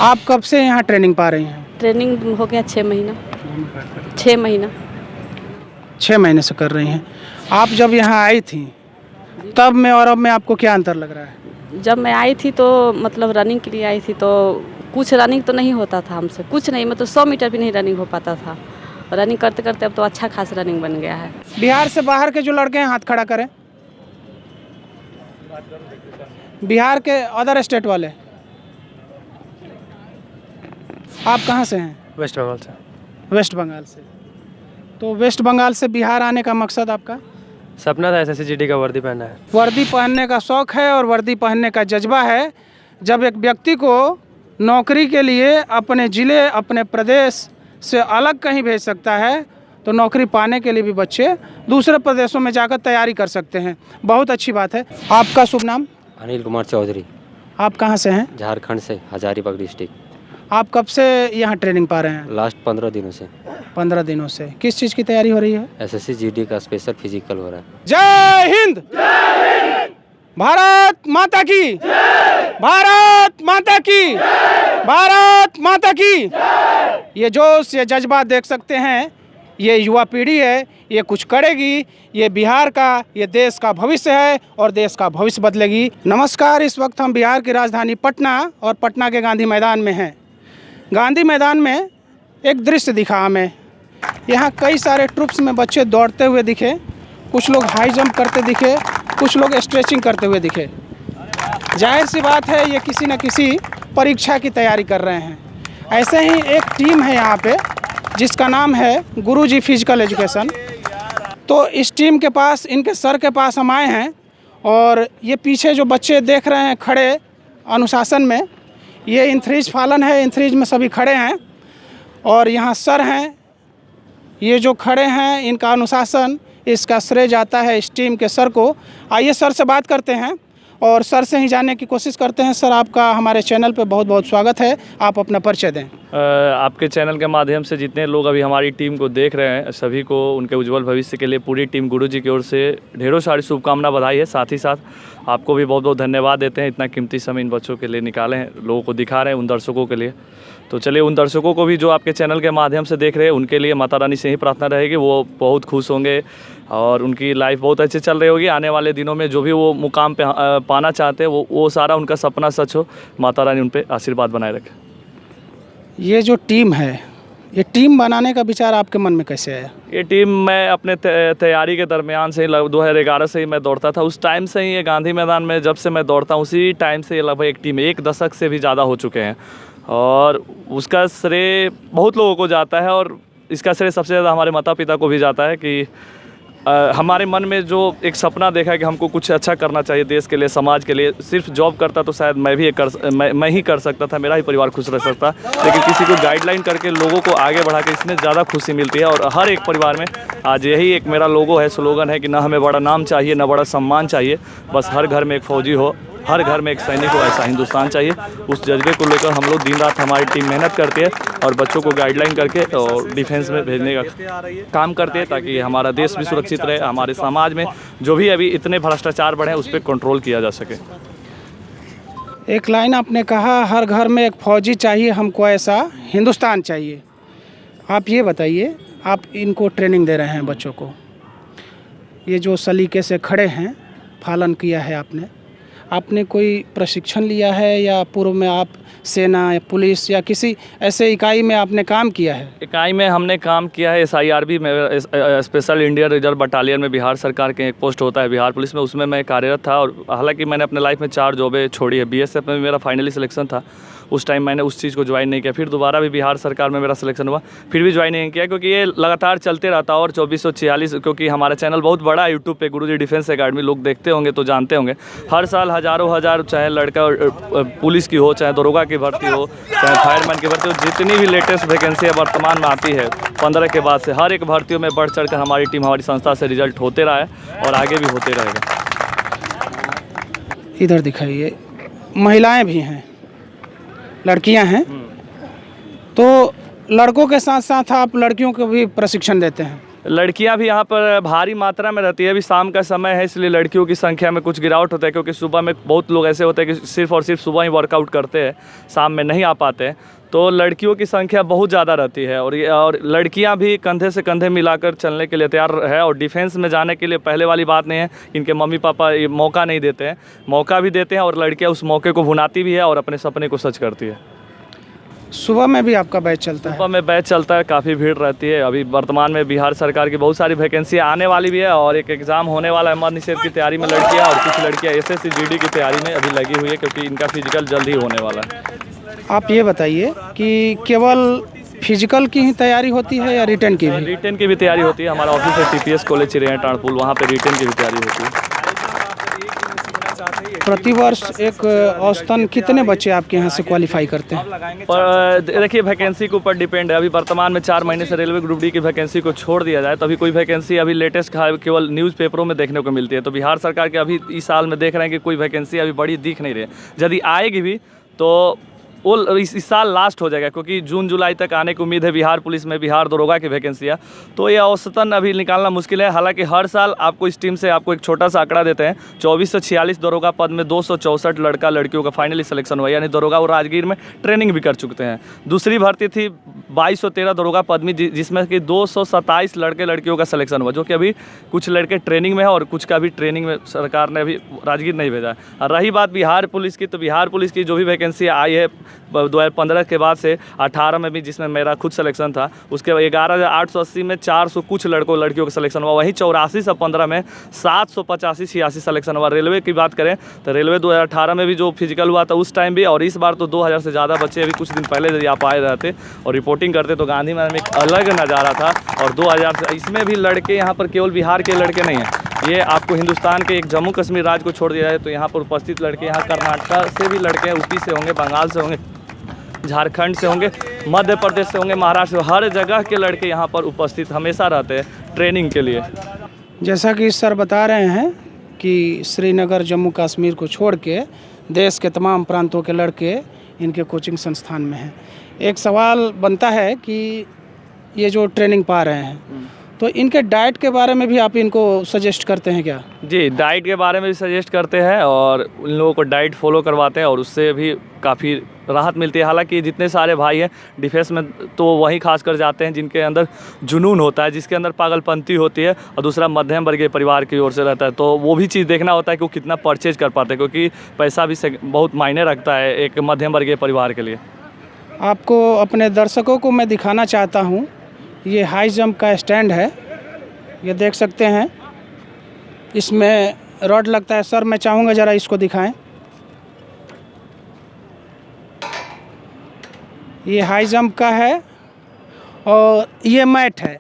आप कब से यहाँ ट्रेनिंग पा रही हैं? ट्रेनिंग हो गया 6 महीना। 6 महीना 6 महीने से कर रही हैं। आप जब यहाँ आई थी तब में और अब में आपको क्या अंतर लग रहा है? जब मैं आई थी तो मतलब रनिंग के लिए आई थी तो कुछ रनिंग तो नहीं होता था हमसे, कुछ नहीं, मतलब 100 मीटर भी नहीं रनिंग हो पाता था। रनिंग करते करते अब तो अच्छा खास रनिंग बन गया है। बिहार से बाहर के जो लड़के हैं हाथ खड़ा करें। बिहार के अदर स्टेट वाले। आप कहाँ से हैं? वेस्ट बंगाल से। वेस्ट बंगाल से। तो वेस्ट बंगाल से बिहार आने का मकसद आपका? सपना था SSCGD का वर्दी पहनना है। वर्दी पहनने का शौक़ है और वर्दी पहनने का जज्बा है। जब एक व्यक्ति को नौकरी के लिए अपने ज़िले अपने प्रदेश से अलग कहीं भेज सकता है तो नौकरी पाने के लिए भी बच्चे दूसरे प्रदेशों में जाकर तैयारी कर सकते हैं। बहुत अच्छी बात है। आपका शुभ नाम? अनिल कुमार चौधरी। आप कहाँ से हैं? झारखंड से, हजारीबाग डिस्ट्रिक्ट। आप कब से यहाँ ट्रेनिंग पा रहे हैं? लास्ट 15 दिनों से। 15 दिनों से। किस चीज़ की तैयारी हो रही है? SSCGD का स्पेशल फिजिकल हो रहा है। जय हिंद, भारत माता की, भारत माता की, भारत माता की। ये जोश, ये जज्बा देख सकते हैं। ये युवा पीढ़ी है, ये कुछ करेगी। ये बिहार का, ये देश का भविष्य है और देश का भविष्य बदलेगी। नमस्कार, इस वक्त हम बिहार की राजधानी पटना और पटना के गांधी मैदान में हैं। गांधी मैदान में एक दृश्य दिखा हमें। यहाँ कई सारे ट्रुप्स में बच्चे दौड़ते हुए दिखे, कुछ लोग हाई जंप करते दिखे, कुछ लोग स्ट्रेचिंग करते हुए दिखे। जाहिर सी बात है ये किसी न किसी परीक्षा की तैयारी कर रहे हैं। ऐसे ही एक टीम है यहाँ पे जिसका नाम है गुरुजी फिजिकल एजुकेशन। तो इस टीम के पास, इनके सर के पास हम आए हैं और ये पीछे जो बच्चे देख रहे हैं खड़े अनुशासन में, ये इंथरीज फालन है। इंथरीज में सभी खड़े हैं और यहाँ सर हैं। ये जो खड़े हैं इनका अनुशासन, इसका श्रेय जाता है इस टीम के सर को। आइए सर से बात करते हैं और सर से ही जानने की कोशिश करते हैं। सर, आपका हमारे चैनल पे बहुत बहुत स्वागत है। आप अपना परिचय दें। आपके चैनल के माध्यम से जितने लोग अभी हमारी टीम को देख रहे हैं सभी को उनके उज्जवल भविष्य के लिए पूरी टीम गुरुजी की ओर से ढेरों सारी शुभकामना, बधाई है। साथ ही साथ आपको भी बहुत बहुत धन्यवाद देते हैं, इतना कीमती समय इन बच्चों के लिए निकाले हैं, लोगों को दिखा रहे हैं, उन दर्शकों के लिए। तो चलिए, उन दर्शकों को भी जो आपके चैनल के माध्यम से देख रहे हैं उनके लिए माता रानी से ही प्रार्थना रहेगी, वो बहुत खुश होंगे और उनकी लाइफ बहुत अच्छी चल रही होगी। आने वाले दिनों में जो भी वो मुकाम पे पाना चाहते हैं वो सारा उनका सपना सच हो। माता रानी उन पे आशीर्वाद बनाए रखे। ये जो टीम है, ये टीम बनाने का विचार आपके मन में कैसे आया? ये टीम मैं अपने तैयारी के दरमियान से 2011 से ही मैं दौड़ता था। उस टाइम से ही ये गांधी मैदान में जब से मैं दौड़ता हूँ उसी टाइम से ये लगभग एक टीम 1 दशक से भी ज़्यादा हो चुके हैं और उसका श्रेय बहुत लोगों को जाता है और इसका श्रेय सबसे ज़्यादा हमारे माता पिता को भी जाता है कि हमारे मन में जो एक सपना देखा है कि हमको कुछ अच्छा करना चाहिए देश के लिए, समाज के लिए। सिर्फ जॉब करता तो शायद मैं ही कर सकता था, मेरा ही परिवार खुश रह सकता, लेकिन किसी को गाइडलाइन करके लोगों को आगे बढ़ा के इसमें ज़्यादा खुशी मिलती है। और हर एक परिवार में आज यही एक मेरा लोगो है, स्लोगन है कि ना हमें बड़ा नाम चाहिए, ना बड़ा सम्मान चाहिए, बस हर घर में एक फौजी हो, हर घर में एक सैनिक हो, ऐसा हिंदुस्तान चाहिए। उस जज्बे को लेकर हम लोग दिन रात हमारी टीम मेहनत करती है और बच्चों को गाइडलाइन करके और डिफेंस में भेजने का काम करते हैं ताकि हमारा देश भी सुरक्षित रहे, हमारे समाज में जो भी अभी इतने भ्रष्टाचार बढ़े उस पर कंट्रोल किया जा सके। एक लाइन आपने कहा, हर घर में एक फौजी चाहिए, हमको ऐसा हिंदुस्तान चाहिए। आप ये बताइए, आप इनको ट्रेनिंग दे रहे हैं बच्चों को, ये जो सलीके से खड़े हैं, पालन किया है आपने कोई प्रशिक्षण लिया है या पूर्व में आप सेना या पुलिस या किसी ऐसे इकाई में आपने काम किया है? इकाई में हमने काम किया है SIRB में, स्पेशल इंडियन रिजर्व बटालियन में बिहार सरकार के एक पोस्ट होता है बिहार पुलिस में, उसमें मैं कार्यरत था। और हालांकि मैंने अपने लाइफ में 4 जॉबें छोड़ी है। BSF में मेरा फाइनली सिलेक्शन था, उस टाइम मैंने उस चीज़ को ज्वाइन नहीं किया। फिर दोबारा भी बिहार सरकार में मेरा सिलेक्शन हुआ, फिर भी ज्वाइन नहीं किया क्योंकि ये लगातार चलते रहता। और 2446, क्योंकि हमारा चैनल बहुत बड़ा है यूट्यूब पे, गुरुजी डिफेंस एकेडमी, लोग देखते होंगे तो जानते होंगे। हर साल हज़ारों चाहे लड़का पुलिस की हो, चाहे दरोगा की भर्ती हो, चाहे फायरमैन की भर्ती हो, जितनी भी लेटेस्ट वैकेंसी वर्तमान में आती है 15 के बाद से, हर एक भर्तियों में बढ़ चढ़ कर हमारी टीम, हमारी संस्था से रिजल्ट होते रहा है और आगे भी होते रहेगा। इधर दिखाइए, महिलाएं भी हैं, लड़कियां हैं, तो लड़कों के साथ साथ आप लड़कियों को भी प्रशिक्षण देते हैं? लड़कियां भी यहाँ पर भारी मात्रा में रहती है। अभी शाम का समय है, इसलिए लड़कियों की संख्या में कुछ गिरावट होता है, क्योंकि सुबह में बहुत लोग ऐसे होते हैं कि सिर्फ और सिर्फ सुबह ही वर्कआउट करते हैं, शाम में नहीं आ पाते हैं। तो लड़कियों की संख्या बहुत ज़्यादा रहती है और लड़कियां भी कंधे से कंधे मिलाकर चलने के लिए तैयार है। और डिफेंस में जाने के लिए पहले वाली बात नहीं है, इनके मम्मी पापा ये मौका नहीं देते हैं, मौका भी देते हैं और लड़कियां उस मौके को भुनाती भी है और अपने सपने को सच करती है। सुबह में भी आपका बैच चलता है? सुबह में बैच चलता है, काफ़ी भीड़ रहती है। अभी वर्तमान में बिहार सरकार की बहुत सारी वैकेंसी आने वाली भी है और एक एग्ज़ाम होने वाला है मद्य निषेध की तैयारी में लड़कियां, और कुछ लड़कियां SSC GD की तैयारी में अभी लगी हुई है, क्योंकि इनका फिजिकल जल्द ही होने वाला है। आप ये बताइए कि केवल फिजिकल की ही तैयारी होती है या रिटर्न की भी? रिटर्न की भी तैयारी होती है। हमारा ऑफिस है TPS कॉलेज चिड़िया टाणपुल, वहाँ पे रिटर्न की भी तैयारी होती है। प्रतिवर्ष एक औसतन कितने बच्चे आपके यहाँ से क्वालिफाई करते हैं? और देखिए, वैकेंसी के ऊपर डिपेंड है। अभी वर्तमान में 4 महीने से रेलवे ग्रुप D की वैकेंसी को छोड़ दिया जाए तो अभी कोई वैकेंसी अभी लेटेस्ट केवल न्यूज़पेपरों में देखने को मिलती है। तो बिहार सरकार के अभी इस साल में देख रहे हैं कि कोई वैकेंसी अभी बड़ी दिख नहीं रही है। यदि आएगी भी तो वो इस साल लास्ट हो जाएगा, क्योंकि जून जुलाई तक आने की उम्मीद है बिहार पुलिस में बिहार दरोगा की वैकेंसियाँ। तो ये औसतन अभी निकालना मुश्किल है। हालांकि हर साल आपको इस टीम से आपको एक छोटा सा आंकड़ा देते हैं, 2446 दरोगा पद में 264 लड़का लड़कियों का फाइनली सिलेक्शन हुआ, यानी दरोगा वो राजगीर में ट्रेनिंग भी कर चुके हैं। दूसरी भर्ती थी 2213 दरोगा पद में, जिसमें कि 227 लड़के लड़कियों का सिलेक्शन हुआ, जो कि अभी कुछ लड़के ट्रेनिंग में है और कुछ का भी ट्रेनिंग में सरकार ने अभी राजगीर नहीं भेजा है। और रही बात बिहार पुलिस की, तो बिहार पुलिस की जो भी वैकेंसी आई है 2015 के बाद से 18 में भी, जिसमें मेरा खुद सिलेक्शन था, उसके 11,880 में 400 कुछ लड़कियों का सिलेक्शन हुआ। वहीं 84 से 15 में 785-86 सिलेक्शन हुआ। रेलवे की बात करें तो रेलवे 2018 में भी जो फिजिकल हुआ था उस टाइम भी, और इस बार तो 2000 से ज़्यादा बच्चे अभी कुछ दिन पहले यदि आप आए रहते और रिपोर्टिंग करते तो गांधी मैदान में एक अलग नज़ारा था। और 2000 से इसमें भी लड़के यहाँ पर केवल बिहार के लड़के नहीं हैं, ये आपको हिंदुस्तान के एक जम्मू कश्मीर राज्य को छोड़ दिया जाए तो यहाँ पर उपस्थित लड़के यहाँ कर्नाटक से भी लड़के हैं, UP से होंगे, बंगाल से होंगे, झारखंड से होंगे, मध्य प्रदेश से होंगे, महाराष्ट्र से, हर जगह के लड़के यहाँ पर उपस्थित हमेशा रहते हैं ट्रेनिंग के लिए। जैसा कि सर बता रहे हैं कि श्रीनगर जम्मू कश्मीर को छोड़ के देश के तमाम प्रांतों के लड़के इनके कोचिंग संस्थान में हैं। एक सवाल बनता है कि ये जो ट्रेनिंग पा रहे हैं तो इनके डाइट के बारे में भी आप इनको सजेस्ट करते हैं क्या? जी, डाइट के बारे में भी सजेस्ट करते हैं और उन लोगों को डाइट फॉलो करवाते हैं और उससे भी काफ़ी राहत मिलती है। हालांकि जितने सारे भाई हैं डिफेंस में तो वही खासकर जाते हैं जिनके अंदर जुनून होता है, जिसके अंदर पागलपंती होती है, और दूसरा मध्यम वर्गीय परिवार की ओर से रहता है। तो वो भी चीज़ देखना होता है कि वो कितना परचेज कर पाते हैं, क्योंकि पैसा भी बहुत मायने रखता है एक मध्यम वर्गीय परिवार के लिए। आपको अपने दर्शकों को मैं दिखाना चाहता हूँ, ये हाई जंप का स्टैंड है, ये देख सकते हैं, इसमें रॉड लगता है। सर मैं चाहूँगा ज़रा इसको दिखाएं। ये हाई जंप का है और ये मैट है,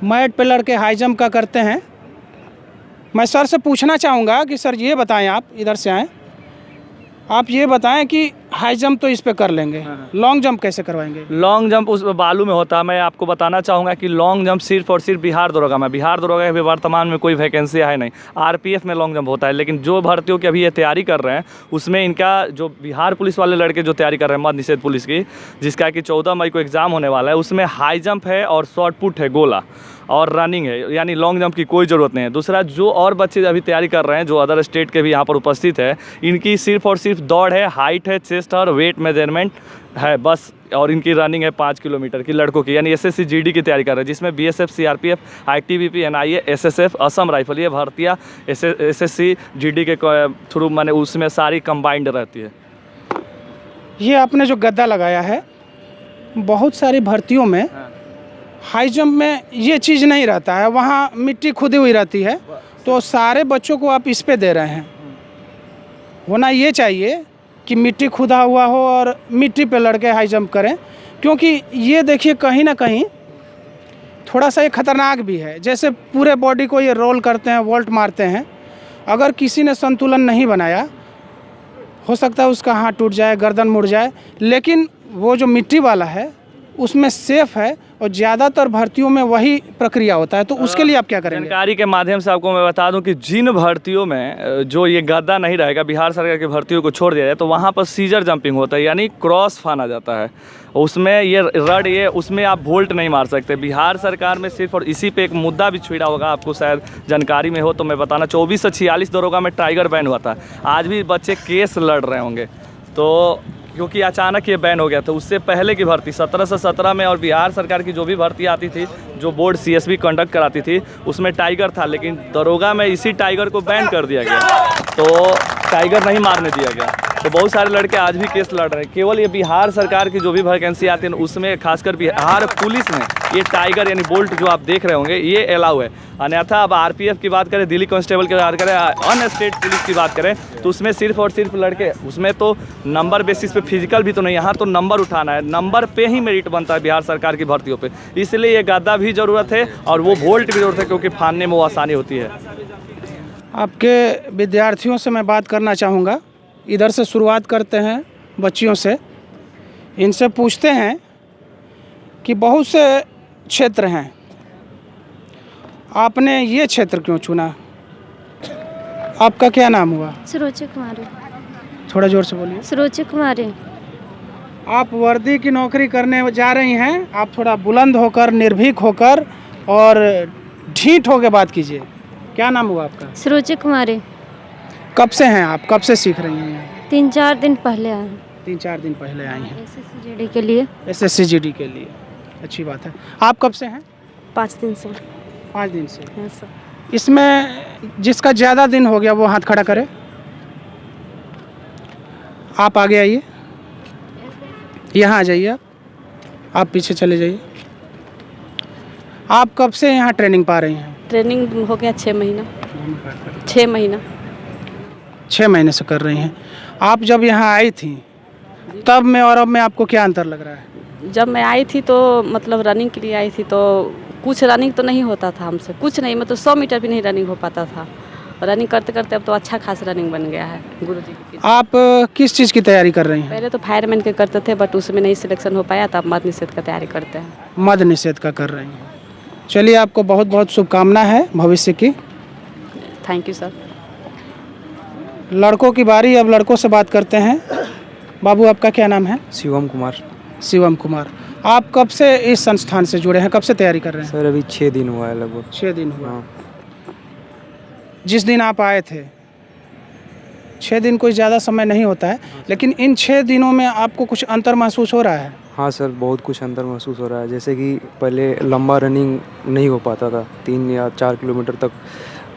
मैट पे लड़के हाई जंप का करते हैं। मैं सर से पूछना चाहूँगा कि सर ये बताएं, आप इधर से आएँ, आप ये बताएं कि हाई जंप तो इस पे कर लेंगे, लॉन्ग जंप कैसे करवाएंगे? लॉन्ग जंप उस बालू में होता है। मैं आपको बताना चाहूँगा कि लॉन्ग जंप सिर्फ और सिर्फ बिहार दरोगा में, बिहार दरोगा के वर्तमान में कोई वैकेंसी है नहीं। RPF में लॉन्ग जंप होता है, लेकिन जो भर्तियों की अभी ये तैयारी कर रहे हैं उसमें इनका जो बिहार पुलिस वाले लड़के जो तैयारी कर रहे हैं मद्य निषेध पुलिस की, जिसका कि 14 मई को एग्ज़ाम होने वाला है, उसमें हाई जंप है और शॉर्ट पुट है, गोला और रनिंग है, यानी लॉन्ग जंप की कोई ज़रूरत नहीं है। दूसरा, जो और बच्चे अभी तैयारी कर रहे हैं जो अदर स्टेट के भी यहाँ पर उपस्थित है, इनकी सिर्फ और सिर्फ दौड़ है, हाइट है, चेस्ट और वेट मेजरमेंट है बस, और इनकी रनिंग है 5 किलोमीटर की लड़कों की, यानी SSC GD की तैयारी कर रहे हैं, जिसमें BSF CRPF ITBP NIA SSF Assam rifle ये भर्तियाँ SSC GD के थ्रू माने उसमें सारी कंबाइंड रहती है। ये आपने जो गद्दा लगाया है, बहुत सारी भर्तियों में हाई जंप में ये चीज़ नहीं रहता है, वहाँ मिट्टी खुदी हुई रहती है, तो सारे बच्चों को आप इस पे दे रहे हैं। होना ये चाहिए कि मिट्टी खुदा हुआ हो और मिट्टी पे लड़के हाई जंप करें, क्योंकि ये देखिए कहीं ना कहीं थोड़ा सा ये खतरनाक भी है। जैसे पूरे बॉडी को ये रोल करते हैं, वॉल्ट मारते हैं, अगर किसी ने संतुलन नहीं बनाया हो सकता है उसका हाथ टूट जाए, गर्दन मुड़ जाए, लेकिन वो जो मिट्टी वाला है उसमें सेफ है, और ज़्यादातर भर्तियों में वही प्रक्रिया होता है, तो उसके लिए आप क्या करेंगे? जानकारी के माध्यम से आपको मैं बता दूं कि जिन भर्तियों में जो ये गद्दा नहीं रहेगा, बिहार सरकार की भर्तियों को छोड़ दिया जाए, तो वहाँ पर सीजर जंपिंग होता है, यानी क्रॉस फाना जाता है। उसमें ये रड ये उसमें आप वोल्ट नहीं मार सकते। बिहार सरकार में सिर्फ, और इसी पे एक मुद्दा भी छिड़ा होगा, आपको शायद जानकारी में हो तो मैं बताना, 24 से 46 दरोगा में टाइगर बैन हुआ था। आज भी बच्चे केस लड़ रहे होंगे, तो क्योंकि अचानक ये बैन हो गया था। उससे पहले की भर्ती 17 से 17 में और बिहार सरकार की जो भी भर्ती आती थी, जो बोर्ड CSB कंडक्ट कराती थी, उसमें टाइगर था, लेकिन दरोगा में इसी टाइगर को बैन कर दिया गया, तो टाइगर नहीं मारने दिया गया। तो बहुत सारे लड़के आज भी केस लड़ रहे हैं। केवल ये बिहार सरकार की जो भी वैकेंसी आती है उसमें खासकर बिहार पुलिस में ये टाइगर यानी बोल्ट जो आप देख रहे होंगे ये अलाउ है। अन्यथा अब RPF की बात करें, दिल्ली कांस्टेबल की बात करें, अन स्टेट पुलिस की बात करें, तो उसमें सिर्फ और सिर्फ लड़के, उसमें तो नंबर बेसिस पे फिजिकल भी तो नहीं, यहाँ तो नंबर उठाना है, नंबर पे ही मेरिट बनता है बिहार सरकार की भर्तियों पे। इसलिए ये गद्दा भी ज़रूरत है और वो वोल्ट भी ज़रूरत है, क्योंकि फानने में वो आसानी होती है। आपके विद्यार्थियों से मैं बात करना चाहूँगा। इधर से शुरुआत करते हैं बच्चियों से। इनसे पूछते हैं कि बहुत से क्षेत्र हैं, आपने ये क्षेत्र क्यों चुना? आपका क्या नाम हुआ? सुरुचि कुमारी। थोड़ा जोर से बोलिए। सुरुचि कुमारी। आप वर्दी की नौकरी करने जा रही हैं, आप थोड़ा बुलंद होकर, निर्भीक होकर और ढीठ होकर बात कीजिए। क्या नाम हुआ आपका? सुरुचि कुमारी। कब से हैं आप, कब से सीख रही हैं? 3-4 दिन पहले आए हैं। 3-4 दिन पहले आई हैं SSCGD के लिए। SSCGD के लिए, अच्छी बात है। आप कब से हैं? 5 दिन से। 5 दिन से। हाँ सर। इसमें जिसका ज़्यादा दिन हो गया वो हाथ खड़ा करे। आप आगे आइए, यहाँ आ जाइए, आप पीछे चले जाइए। आप कब से यहाँ ट्रेनिंग पा रही हैं? ट्रेनिंग हो गया 6 महीना। 6 महीना। 6 महीने से कर रही हैं। आप जब यहाँ आई थी तब में और अब में आपको क्या अंतर लग रहा है? जब मैं आई थी तो मतलब रनिंग के लिए आई थी, तो कुछ रनिंग तो नहीं होता था हमसे, कुछ नहीं, मतलब 100 मीटर भी नहीं रनिंग हो पाता था। रनिंग करते करते अब तो अच्छा खास रनिंग बन गया है गुरुजी की। आप किस चीज़ की तैयारी कर रही हैं? पहले तो फायरमैन के करते थे, बट उसमें नहीं सिलेक्शन हो पाया, तो अब मद निषेध का तैयारी करते हैं। मद निषेध का कर रही हैं। चलिए, आपको बहुत बहुत शुभकामना है भविष्य की। Thank you sir. लड़कों की बारी, अब लड़कों से बात करते हैं। बाबू, आपका क्या नाम है? शिवम कुमार। शिवम कुमार। आप कब से इस संस्थान से जुड़े हैं, कब से तैयारी कर रहे हैं? सर अभी 6 दिन हुआ है लगभग। 6 दिन हुआ। हाँ। जिस दिन आप आए थे, 6 दिन कोई ज़्यादा समय नहीं होता है, लेकिन इन 6 दिनों में आपको कुछ अंतर महसूस हो रहा है? हाँ सर, बहुत कुछ अंतर महसूस हो रहा है। जैसे कि पहले लंबा रनिंग नहीं हो पाता था, 3 या 4 किलोमीटर तक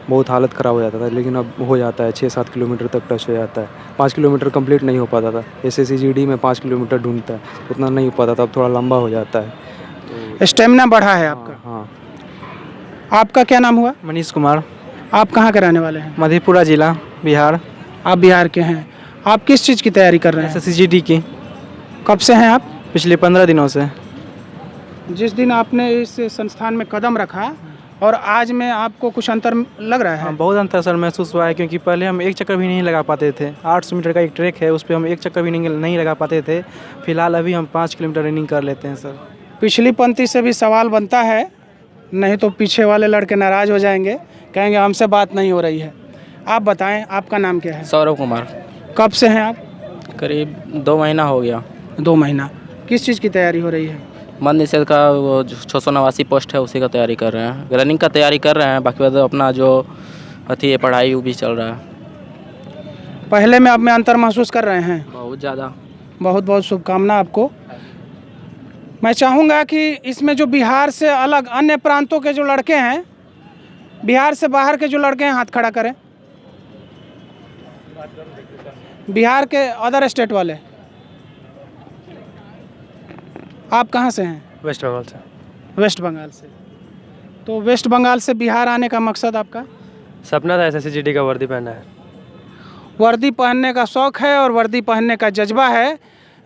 बहुत हालत ख़राब हो जाता था, लेकिन अब हो जाता है, 6-7 किलोमीटर तक टच हो जाता है। 5 किलोमीटर कंप्लीट नहीं हो पाता था, SSCGD में 5 किलोमीटर ढूंढता है, उतना नहीं हो पाता था, अब थोड़ा लंबा हो जाता है। स्टेमिना बढ़ा है आपका? हाँ। आपका क्या नाम हुआ? मनीष कुमार। आप कहाँ के रहने वाले हैं? मधेपुरा जिला, बिहार। आप बिहार के हैं। आप किस चीज़ की तैयारी कर रहे हैं? SSCGD की। कब से हैं आप? पिछले 15 दिनों से। जिस दिन आपने इस संस्थान में कदम रखा और आज में आपको कुछ अंतर लग रहा है? हाँ, बहुत अंतर सर महसूस हुआ है, क्योंकि पहले हम एक चक्कर भी नहीं लगा पाते थे। 800 मीटर का एक ट्रैक है, उस पर हम एक चक्कर भी नहीं लगा पाते थे। फिलहाल अभी हम 5 किलोमीटर रनिंग कर लेते हैं सर। पिछली पंक्ति से भी सवाल बनता है, नहीं तो पीछे वाले लड़के नाराज़ हो जाएंगे, कहेंगे हमसे बात नहीं हो रही है। आप बताएं, आपका नाम क्या है? सौरभ कुमार। कब से हैं आप? करीब 2 महीना हो गया। 2 महीना। किस चीज़ की तैयारी हो रही है? मद निषेध का वो 689 पोस्ट है, उसी का तैयारी कर रहे हैं। रनिंग का तैयारी कर रहे हैं, बाकी बाद अपना जो अथी है पढ़ाई वो भी चल रहा है। पहले में आप में अंतर महसूस कर रहे हैं? बहुत ज़्यादा। बहुत बहुत शुभकामना आपको। मैं चाहूँगा कि इसमें जो बिहार से अलग अन्य प्रांतों के जो लड़के हैं, बिहार से बाहर के जो लड़के हैं, हाथ खड़ा करें। बिहार के अदर स्टेट वाले। आप कहाँ से हैं? वेस्ट बंगाल से। वेस्ट बंगाल से। तो वेस्ट बंगाल से बिहार आने का मकसद आपका? सपना था SSCGD का वर्दी पहनना है। वर्दी पहनने का शौक़ है और वर्दी पहनने का जज्बा है।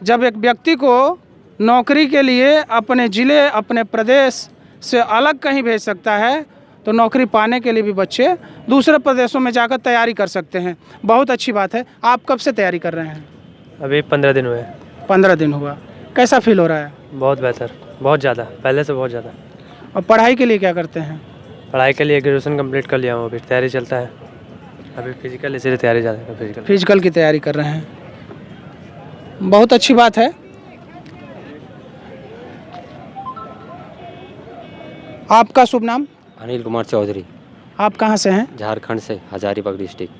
जब एक व्यक्ति को नौकरी के लिए अपने ज़िले, अपने प्रदेश से अलग कहीं भेज सकता है, तो नौकरी पाने के लिए भी बच्चे दूसरे प्रदेशों में जाकर तैयारी कर सकते हैं। बहुत अच्छी बात है। आप कब से तैयारी कर रहे हैं? अभी 15 दिन हुए। 15 दिन हुआ। कैसा फील हो रहा है? बहुत बेहतर। बहुत ज़्यादा, पहले से बहुत ज़्यादा। और पढ़ाई के लिए क्या करते हैं? पढ़ाई के लिए ग्रेजुएशन कंप्लीट कर लिया हूँ, अभी तैयारी चलता है। अभी फिजिकल, इसीलिए तैयारी ज़्यादा है फिजिकल। फिजिकल की तैयारी कर रहे हैं, बहुत अच्छी बात है। आपका शुभ नाम? अनिल कुमार चौधरी, आप कहाँ से हैं? झारखंड से, हजारीबाग डिस्ट्रिक्ट।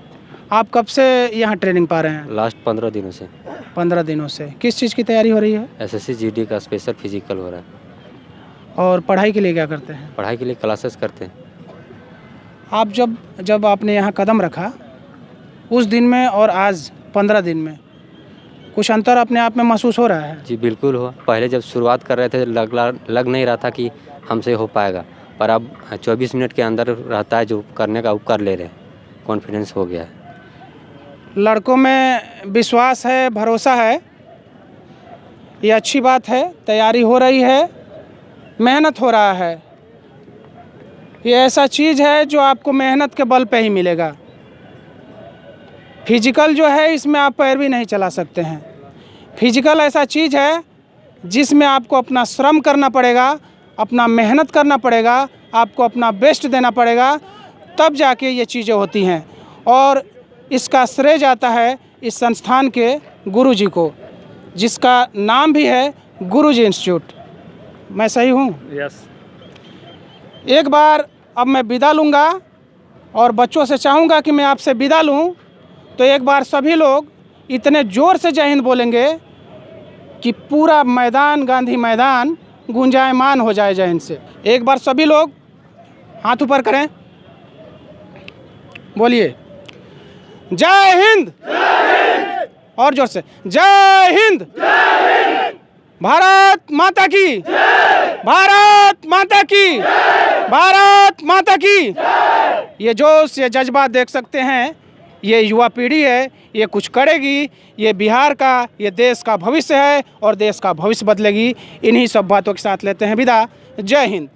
आप कब से यहाँ ट्रेनिंग पा रहे हैं? लास्ट 15 दिनों से 15 दिनों से। किस चीज़ की तैयारी हो रही है? एसएससी जीडी का स्पेशल फिजिकल हो रहा है। और पढ़ाई के लिए क्या करते हैं? पढ़ाई के लिए क्लासेस करते हैं। आप जब आपने यहाँ कदम रखा उस दिन में और आज 15 दिन में कुछ अंतर अपने आप में महसूस हो रहा है? जी बिल्कुल हुआ। पहले जब शुरुआत कर रहे थे लग नहीं रहा था कि हमसे हो पाएगा, पर अब 24 मिनट के अंदर रहता है जो करने का वो कर ले रहे हैं। कॉन्फिडेंस हो गया है। लड़कों में विश्वास है, भरोसा है, ये अच्छी बात है। तैयारी हो रही है, मेहनत हो रहा है। ये ऐसा चीज़ है जो आपको मेहनत के बल पे ही मिलेगा। फिजिकल जो है इसमें आप पैर भी नहीं चला सकते हैं। फिजिकल ऐसा चीज़ है जिसमें आपको अपना श्रम करना पड़ेगा, अपना मेहनत करना पड़ेगा, आपको अपना बेस्ट देना पड़ेगा, तब जाके ये चीज़ें होती हैं। और इसका श्रेय जाता है इस संस्थान के गुरुजी को, जिसका नाम भी है गुरुजी इंस्टीट्यूट। मैं सही हूँ? यस। एक बार अब मैं विदा लूँगा और बच्चों से चाहूँगा कि मैं आपसे विदा लूँ, तो एक बार सभी लोग इतने ज़ोर से जय हिंद बोलेंगे कि पूरा मैदान, गांधी मैदान गुंजायमान हो जाए जय हिंद से। एक बार सभी लोग हाथ ऊपर करें, बोलिए जय हिंद। और जोर से जय हिंद। भारत माता की, भारत माता की, भारत माता की। ये जोश, ये जज्बा देख सकते हैं, ये युवा पीढ़ी है, ये कुछ करेगी। ये बिहार का, ये देश का भविष्य है और देश का भविष्य बदलेगी। इन्हीं सब बातों के साथ लेते हैं विदा। जय हिंद।